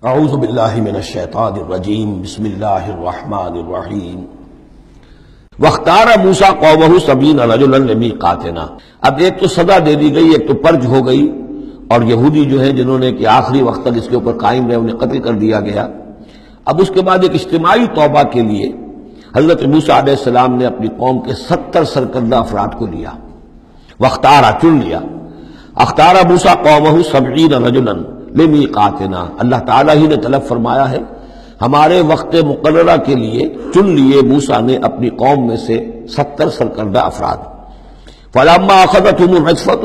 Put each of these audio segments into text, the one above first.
اعوذ باللہ من الشیطان الرجیم بسم اللہ الرحمن الرحیم واختار موسیٰ قومہ 70 رجلا لمیقاتنا۔ اب ایک تو سزا دے دی گئی، ایک تو پرج ہو گئی، اور یہودی جو ہیں جنہوں نے کہ آخری وقت تک اس کے اوپر قائم رہے انہیں قتل کر دیا گیا۔ اب اس کے بعد ایک اجتماعی توبہ کے لیے حضرت موسیٰ علیہ السلام نے اپنی قوم کے 70 سرکردہ افراد کو لیا، واختارا چن لیا۔ اختار موسیٰ قومہ 70 رجلا لمیقاتنا، اللہ تعالیٰ ہی نے طلب فرمایا ہے، ہمارے وقت مقررہ کے لیے چن لیے موسیٰ نے اپنی قوم میں سے 70 سرکردہ افراد۔ فلما اخذتهم الرجفۃ،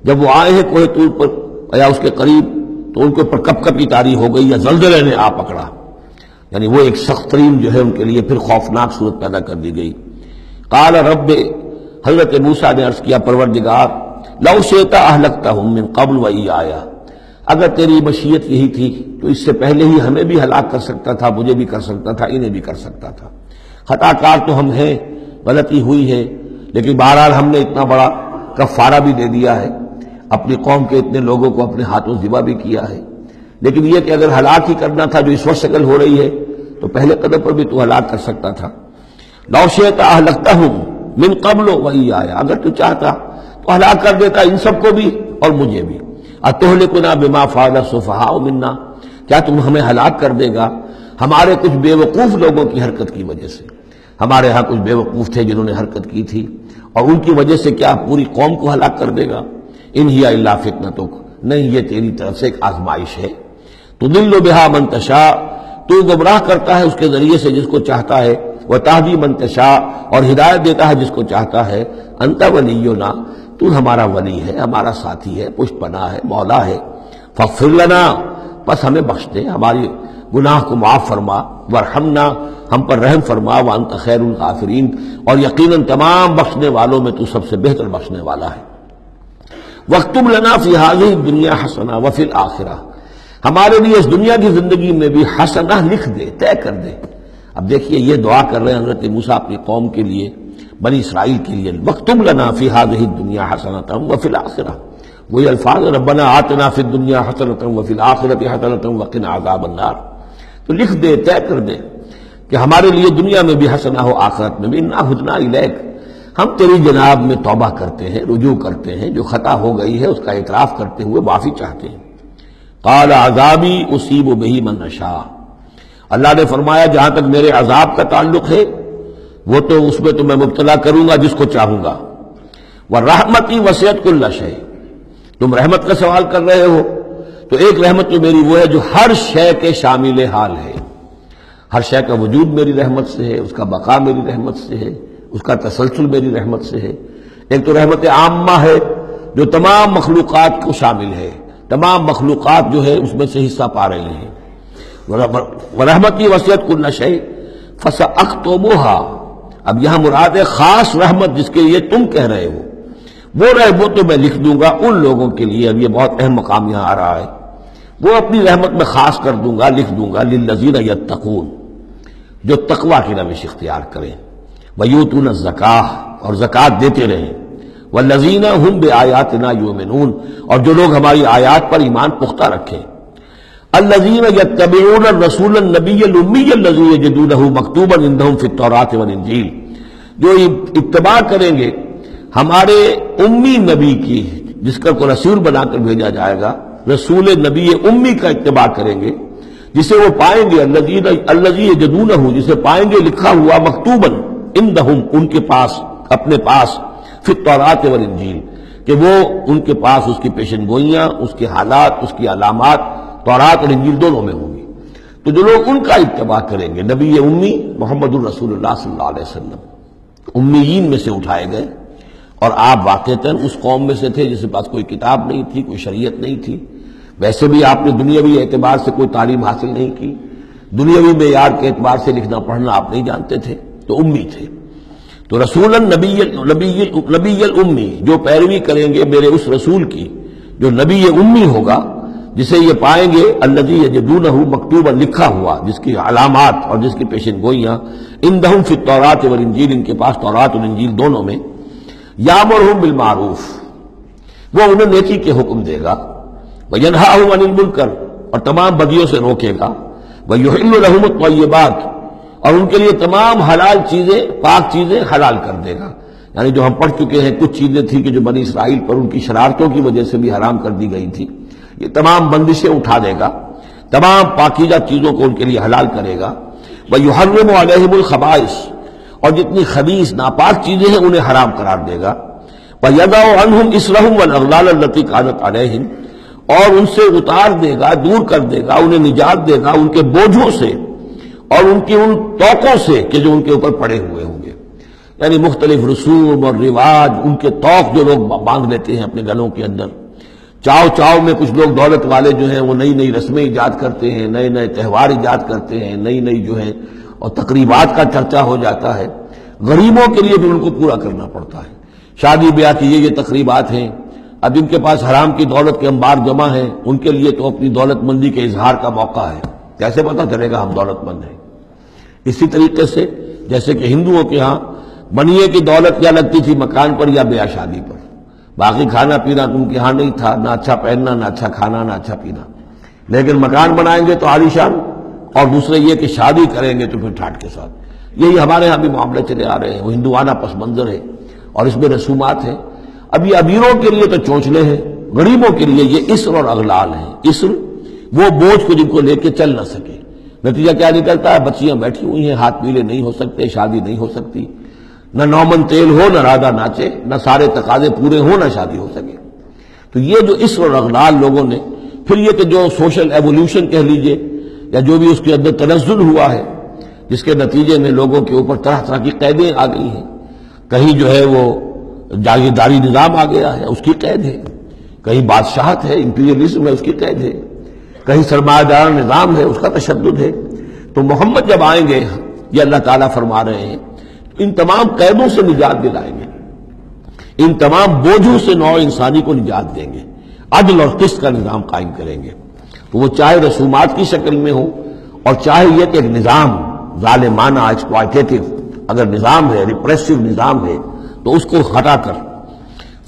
جب وہ آئے ہیں کوہ طور پر یا اس کے قریب تو ان کے اوپر کپ کپی طاری ہو گئی یا زلزلے نے آ پکڑا، یعنی وہ ایک سخت ترین جو ہے ان کے لیے پھر خوفناک صورت پیدا کر دی گئی۔ قال رب، حضرت موسیٰ نے عرض کیا پروردگار، لو شئت اہلکتہم من قبل وإیایا، اگر تیری مشیت یہی تھی تو اس سے پہلے ہی ہمیں بھی ہلاک کر سکتا تھا، مجھے بھی کر سکتا تھا، انہیں بھی کر سکتا تھا۔ خطا کار تو ہم ہیں، غلطی ہوئی ہے، لیکن بہرحال ہم نے اتنا بڑا کفارہ بھی دے دیا ہے، اپنی قوم کے اتنے لوگوں کو اپنے ہاتھوں ذبح بھی کیا ہے، لیکن یہ کہ اگر ہلاک ہی کرنا تھا جو اس وقت شکل ہو رہی ہے تو پہلے قدم پر بھی تو ہلاک کر سکتا تھا۔ لو شئت اہلکتہم من قبل وإیایا، اگر تو چاہتا تو ہلاک کر دیتا ان سب کو بھی اور مجھے بھی۔ اتہلکنا بما فعل السفہاء منا، کیا تم ہمیں ہلاک کر دے گا ہمارے کچھ بے وقوف لوگوں کی حرکت کی وجہ سے؟ ہمارے ہاں کچھ بے وقوف تھے جنہوں نے حرکت کی تھی، اور ان کی وجہ سے کیا پوری قوم کو ہلاک کر دے گا؟ ان ہی الا فتنتک، نہیں یہ تیری طرف سے ایک آزمائش ہے۔ تضل بہا من تشاء، تو گمراہ کرتا ہے اس کے ذریعے سے جس کو چاہتا ہے، وتہدی من تشاء، اور ہدایت دیتا ہے جس کو چاہتا ہے۔ انت ولینا، تو ہمارا ولی ہے، ہمارا ساتھی ہے، پشت پناہ ہے، مولا ہے۔ فاغفر لنا، بس ہمیں بخش دے، ہماری گناہ کو معاف فرما، ورحمنا، ہم پر رحم فرما، وانت خیر الغافرین، اور یقیناً تمام بخشنے والوں میں تو سب سے بہتر بخشنے والا ہے۔ واکتب لنا فی ہذہ الدنیا حسنہ وفی الآخرہ، ہمارے لیے اس دنیا کی زندگی میں بھی حسنہ لکھ دے، طے کر دے۔ اب دیکھیے یہ دعا کر رہے ہیں حضرت موسیٰ اپنی قوم کے لیے، بنی اسرائیل کے لیے، واکتب لنا فی ہذہ الدنیا حسنۃ وفی الآخرہ، وہی الفاظ ربنا آتنا فی الدنیا حسنۃ وفی الآخرۃ حسنۃ وقنا عذاب النار۔ تو لکھ دے، طے کر دے کہ ہمارے لیے دنیا میں بھی حسنہ ہو، آخرت میں بھی۔ انا ہدنا الیک، ہم تیری جناب میں توبہ کرتے ہیں، رجوع کرتے ہیں، جو خطا ہو گئی ہے اس کا اعتراف کرتے ہوئے معافی چاہتے ہیں۔ قال عذابی اصیب بہ من اشاء، اللہ نے فرمایا جہاں تک میرے عذاب کا تعلق ہے وہ تو اس میں تو میں مبتلا کروں گا جس کو چاہوں گا۔ ورحمتی وسعت کل شیء، تم رحمت کا سوال کر رہے ہو تو ایک رحمت تو میری وہ ہے جو ہر شے کے شامل حال ہے، ہر شے کا وجود میری رحمت سے ہے، اس کا بقا میری رحمت سے ہے، اس کا تسلسل میری رحمت سے ہے۔ ایک تو رحمت عامہ ہے جو تمام مخلوقات کو شامل ہے، تمام مخلوقات جو ہے اس میں سے حصہ پا رہے ہیں۔ ورحمتی وسعت کل شیء فسأکتبها، اب یہاں مراد ہے خاص رحمت جس کے لیے تم کہہ رہے ہو، وہ تو میں لکھ دوں گا ان لوگوں کے لیے۔ اب یہ بہت اہم مقام یہاں آ رہا ہے، وہ اپنی رحمت میں خاص کر دوں گا، لکھ دوں گا، للذین یتقون، جو تقوی کی روش اختیار کریں، ویؤتون الزکاۃ، اور زکوٰۃ دیتے رہیں، والذین ھم بآیاتنا یؤمنون، اور جو لوگ ہماری آیات پر ایمان پختہ رکھیں۔ الذین یتبعون الرسول النبی الامی الذی یجدونہ مکتوبا عندہم فی التوراۃ والانجیل، جو اتباع کریں گے ہمارے امی نبی کی، جس کا کو رسول بنا کر بھیجا جائے گا، رسول نبی امی کا اتباع کریں گے، جسے وہ پائیں گے الذی یجدونہ، جسے پائیں گے لکھا ہوا مکتوبا عندہم، ان کے پاس، اپنے پاس، فی التوراۃ والانجیل، کہ وہ ان کے پاس اس کی پیشن گوئیاں، اس کے حالات، اس کی علامات تورات اور انجیل دونوں میں ہوں گی۔ تو جو لوگ ان کا اتباع کریں گے، نبی امی محمد الرسول اللہ صلی اللہ علیہ وسلم امیین میں سے اٹھائے گئے، اور آپ واقعتاً اس قوم میں سے تھے جس کے پاس کوئی کتاب نہیں تھی، کوئی شریعت نہیں تھی، ویسے بھی آپ نے دنیاوی اعتبار سے کوئی تعلیم حاصل نہیں کی، دنیاوی معیار کے اعتبار سے لکھنا پڑھنا آپ نہیں جانتے تھے، تو امی تھے۔ تو رسول نبی الامی، جو پیروی کریں گے میرے اس رسول کی جو نبی امی ہوگا، جسے یہ پائیں گے الذی یجدونہ مکتوبا، لکھا ہوا، جس کی علامات اور جس کی پیشن گوئیاں، عندہم فی التوراۃ والانجیل، ان کے پاس تورات اور انجیل دونوں میں، یامرہم بالمعروف، وہ انہیں نیکی کے حکم دے گا، وینہاہم عن المنکر، اور تمام بدیوں سے روکے گا، وَيُحِلُّ لَهُمُ الطَّيِّبَاتِ اور ان کے لیے تمام حلال چیزیں، پاک چیزیں حلال کر دے گا. یعنی جو ہم پڑھ چکے ہیں کچھ چیزیں تھیں کہ جو بنی اسرائیل پر ان کی شرارتوں کی وجہ سے بھی حرام کر دی گئی تھی، یہ تمام بندشیں اٹھا دے گا، تمام پاکیزہ چیزوں کو ان کے لیے حلال کرے گا. وَيُحَرِّمُ عَلَيْهِمُ الْخَبَائِثَ اور جتنی خبیث ناپاک چیزیں ہیں انہیں حرام قرار دے گا. وَيَضَعُ عَنْهُمْ إِصْرَهُمْ وَالْأَغْلَالَ الَّتِي كَانَتْ عَلَيْهِمْ اور ان سے اتار دے گا، دور کر دے گا، انہیں نجات دے گا ان کے بوجھوں سے اور ان کی ان توقوں سے کہ جو ان کے اوپر پڑے ہوئے ہوں گے. یعنی مختلف رسوم اور رواج، ان کے توق جو لوگ باندھ لیتے ہیں اپنے گلوں کے اندر. چاؤ چاؤ میں کچھ لوگ دولت والے جو ہیں وہ نئی نئی رسمیں ایجاد کرتے ہیں، نئے نئے تہوار ایجاد کرتے ہیں، نئی نئی جو ہے اور تقریبات کا چرچا ہو جاتا ہے. غریبوں کے لیے بھی ان کو پورا کرنا پڑتا ہے. شادی بیاہ کی یہ تقریبات ہیں. اب ان کے پاس حرام کی دولت کے انبار جمع ہیں، ان کے لیے تو اپنی دولت مندی کے اظہار کا موقع ہے. کیسے پتہ چلے گا ہم دولت مند ہیں؟ اسی طریقے سے جیسے کہ ہندوؤں کے ہاں بنیے کی دولت یا لگتی تھی مکان پر یا بیاہ شادی پر، باقی کھانا پینا ان کے ہاں نہیں تھا، نہ اچھا پہننا، نہ اچھا کھانا، نہ اچھا پینا. لیکن مکان بنائیں گے تو عالیشان، اور دوسرے یہ کہ شادی کریں گے تو پھر ٹھاٹ کے ساتھ. یہی ہمارے ہاں بھی معاملے چلے آ رہے ہیں. وہ ہندوانہ پس منظر ہے اور اس میں رسومات ہیں. اب یہ امیروں کے لیے تو چونچلے ہیں، غریبوں کے لیے یہ اسر اور اغلال ہیں. اسر وہ بوجھ کو جن کو لے کے چل نہ سکے. نتیجہ کیا نکلتا ہے؟ بچیاں بیٹھی ہوئی ہیں، ہاتھ پیلے نہیں ہو سکتے، شادی نہیں ہو سکتی، نہ نومن تیل ہو، نہ رادہ ناچے، نہ سارے تقاضے پورے ہوں، نہ شادی ہو سکے. تو یہ جو اسر اور اغلال لوگوں نے، پھر یہ کہ جو سوشل ایوولوشن کہہ لیجئے یا جو بھی اس کے اندر تنزل ہوا ہے، جس کے نتیجے میں لوگوں کے اوپر طرح طرح کی قیدیں آ گئی ہیں. کہیں جو ہے وہ جاگیرداری نظام آ گیا ہے، اس کی قید ہے. کہیں بادشاہت ہے، امپیریلزم ہے، اس کی قید ہے. کہیں سرمایہ دار نظام ہے، اس کا تشدد ہے. تو محمد جب آئیں گے، یہ اللہ تعالیٰ فرما رہے ہیں، ان تمام قیدوں سے نجات دلائیں گے، ان تمام بوجھوں سے نوع انسانی کو نجات دیں گے، عدل اور قسط کا نظام قائم کریں گے. تو وہ چاہے رسومات کی شکل میں ہو اور چاہے یہ کہ ایک نظام ظالمانہ ایکسپلائٹیٹو اگر نظام ہے، ریپریسو نظام ہے، تو اس کو ہٹا کر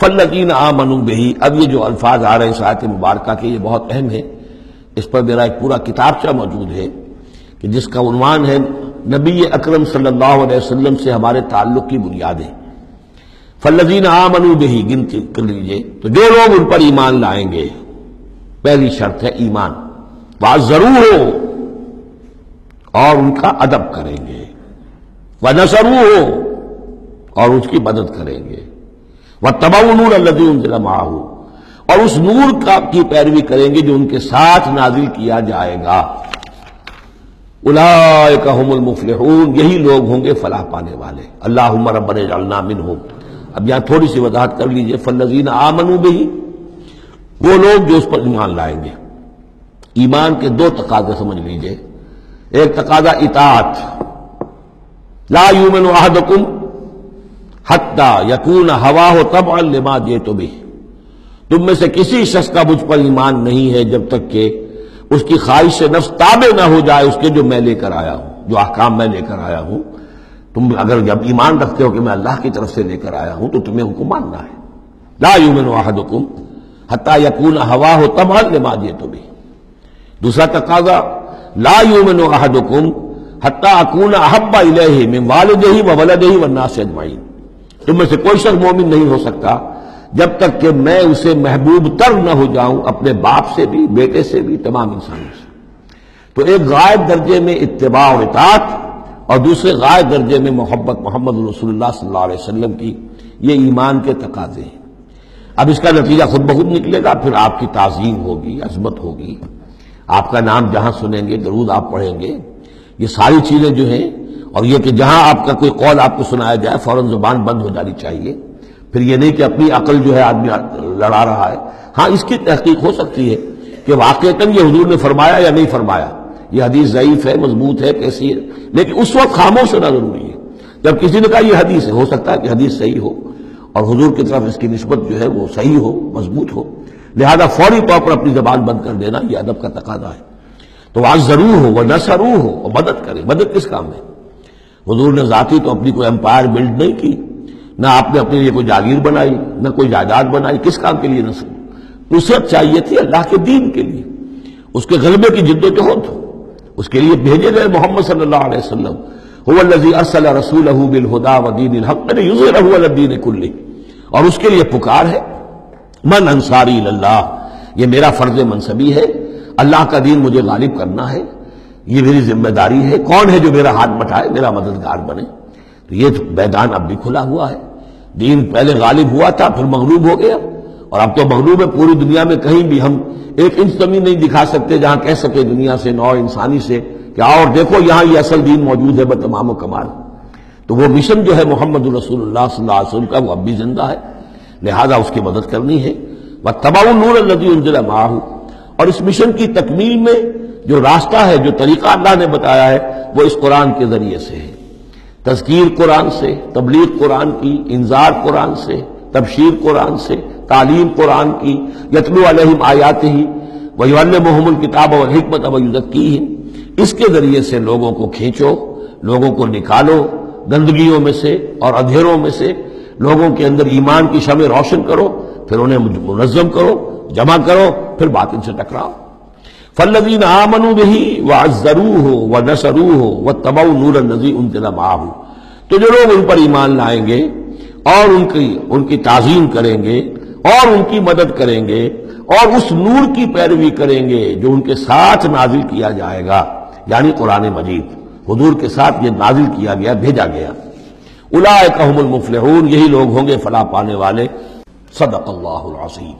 فالذین آمنوا بہ. اب یہ جو الفاظ آ رہے ہیں اس آیت مبارکہ کے، یہ بہت اہم ہے. اس پر میرا ایک پورا کتابچہ موجود ہے کہ جس کا عنوان ہے نبی اکرم صلی اللہ علیہ وسلم سے ہمارے تعلق کی بنیادیں. فالذین آمنوا بہ گنتی کر لیجئے. تو جو لوگ ان پر ایمان لائیں گے، پہلی شرط ہے ایمان. وعزروہ اور ان کا ادب کریں گے، ونصروہ اور اس کی مدد کریں گے، واتبعوا النور الذی انزل معہ اور اس نور کی پیروی کریں گے جو ان کے ساتھ نازل کیا جائے گا. اولئک هم المفلحون یہی لوگ ہوں گے فلاح پانے والے. اللہم ربنا اجعلنا منہم. اب یہاں تھوڑی سی وضاحت کر لیجئے. فالذین آمنوا بہ وہ لوگ جو اس پر ایمان لائیں گے. ایمان کے دو تقاضے سمجھ لیجئے. ایک تقاضا اطاعت، لا یؤمن احدکم حتی یکون ہواہ طبعا لما جئت بہ. تم میں سے کسی شخص کا مجھ پر ایمان نہیں ہے جب تک کہ اس کی خواہش نفس تابع نہ ہو جائے اس کے جو میں لے کر آیا ہوں، جو احکام میں لے کر آیا ہوں. تم اگر جب ایمان رکھتے ہو کہ میں اللہ کی طرف سے لے کر آیا ہوں تو تمہیں حکم ماننا ہے. لا یؤمن احدکم حتی یکون ہواہ طبعا لما جئت بہ. دوسرا تقاضا لا یؤمن احدکم حتی اکون احب الیہ من والدہ وولدہ والناس اجمعین. تم میں سے کوئی شخص مومن نہیں ہو سکتا جب تک کہ میں اسے محبوب تر نہ ہو جاؤں، اپنے باپ سے بھی، بیٹے سے بھی، تمام انسانوں سے. تو ایک غائب درجے میں اتباع و اطاعت اور دوسرے غائب درجے میں محبت محمد رسول اللہ صلی اللہ علیہ وسلم کی. یہ ایمان کے تقاضے ہیں. اب اس کا نتیجہ خود بخود نکلے گا. پھر آپ کی تعظیم ہوگی، عظمت ہوگی، آپ کا نام جہاں سنیں گے، درود آپ پڑھیں گے. یہ ساری چیزیں جو ہیں، اور یہ کہ جہاں آپ کا کوئی قول آپ کو سنایا جائے فوراً زبان بند ہو جانی چاہیے. پھر یہ نہیں کہ اپنی عقل جو ہے آدمی لڑا رہا ہے. ہاں اس کی تحقیق ہو سکتی ہے کہ واقعتاً یہ حضور نے فرمایا یا نہیں فرمایا، یہ حدیث ضعیف ہے، مضبوط ہے، کیسی ہے. لیکن اس وقت خاموش ہونا ضروری ہے. جب کسی نے کہا یہ حدیث ہے، ہو سکتا ہے کہ حدیث صحیح ہو اور حضور کی طرف اس کی نسبت جو ہے وہ صحیح ہو، مضبوط ہو. لہذا فوری طور پر اپنی زبان بند کر دینا یہ ادب کا تقاضا ہے. تو ضرور ہو وہ نصرو ہو اور مدد کرے. مدد کس کام میں؟ حضور نے ذاتی تو اپنی کوئی امپائر بلڈ نہیں کی، نہ آپ نے اپنے لیے کوئی جاگیر بنائی، نہ کوئی جائیداد بنائی. کس کام کے لیے نصرت چاہیے تھی؟ اللہ کے دین کے لیے. اس کے غلبے کی جد و جہد، اس کے لیے بھیجے گئے محمد صلی اللہ علیہ وسلم، هو الذی ارسل رسولہ بالہدی ودین الحق لیظہرہ علی الدین کلہ، اور اس کے لیے پکار ہے من انصاری اللہ، یہ میرا فرض منصبی ہے، اللہ کا دین مجھے غالب کرنا ہے، یہ میری ذمہ داری ہے، کون ہے جو میرا ہاتھ بٹائے، میرا مددگار بنے؟ تو یہ میدان اب بھی کھلا ہوا ہے، دین پہلے غالب ہوا تھا پھر مغلوب ہو گیا، اور اب تو مغلوب ہے پوری دنیا میں، کہیں بھی ہم ایک انچ زمین نہیں دکھا سکتے جہاں کہہ سکے دنیا سے، نوع انسانی سے کہ اور دیکھو یہاں یہ اصل دین موجود ہے بتمام و کمال۔ تو وہ مشن جو ہے محمد رسول اللہ صلی اللہ علیہ وسلم کا، وہ اب بھی زندہ ہے، لہذا اس کی مدد کرنی ہے۔ وَاتَّبَعُوا النُّورَ الَّذِي أُنزِلَ مَعَهُ، اور اس مشن کی تکمیل میں جو راستہ ہے، جو طریقہ اللہ نے بتایا ہے، وہ اس قرآن کے ذریعے سے ہے، تذکیر قرآن سے، تبلیغ قرآن کی، انذار قرآن سے، تبشیر قرآن سے، تعلیم قرآن کی، یتلو علیہم آیاتہ ویعلمہم الکتاب والحکمۃ ویزکیہم، اس کے ذریعے سے لوگوں کو کھینچو، لوگوں کو نکالو گندگیوں میں سے اور اندھیروں میں سے، لوگوں کے اندر ایمان کی شمع روشن کرو، پھر انہیں منظم کرو، جمع کرو، پھر باطل سے ٹکراؤ۔ فالذین آمنوا بہ وعزروہ ونصروہ واتبعوا النور الذی انزل معہ، تو جو لوگ ان پر ایمان لائیں گے اور ان کی تعظیم کریں گے اور ان کی مدد کریں گے اور اس نور کی پیروی کریں گے جو ان کے ساتھ نازل کیا جائے گا، یعنی قرآن مجید حضور کے ساتھ یہ نازل کیا گیا، بھیجا گیا۔ اولئک ھم المفلحون، یہی لوگ ہوں گے فلاح پانے والے۔ صدق اللہ العظیم۔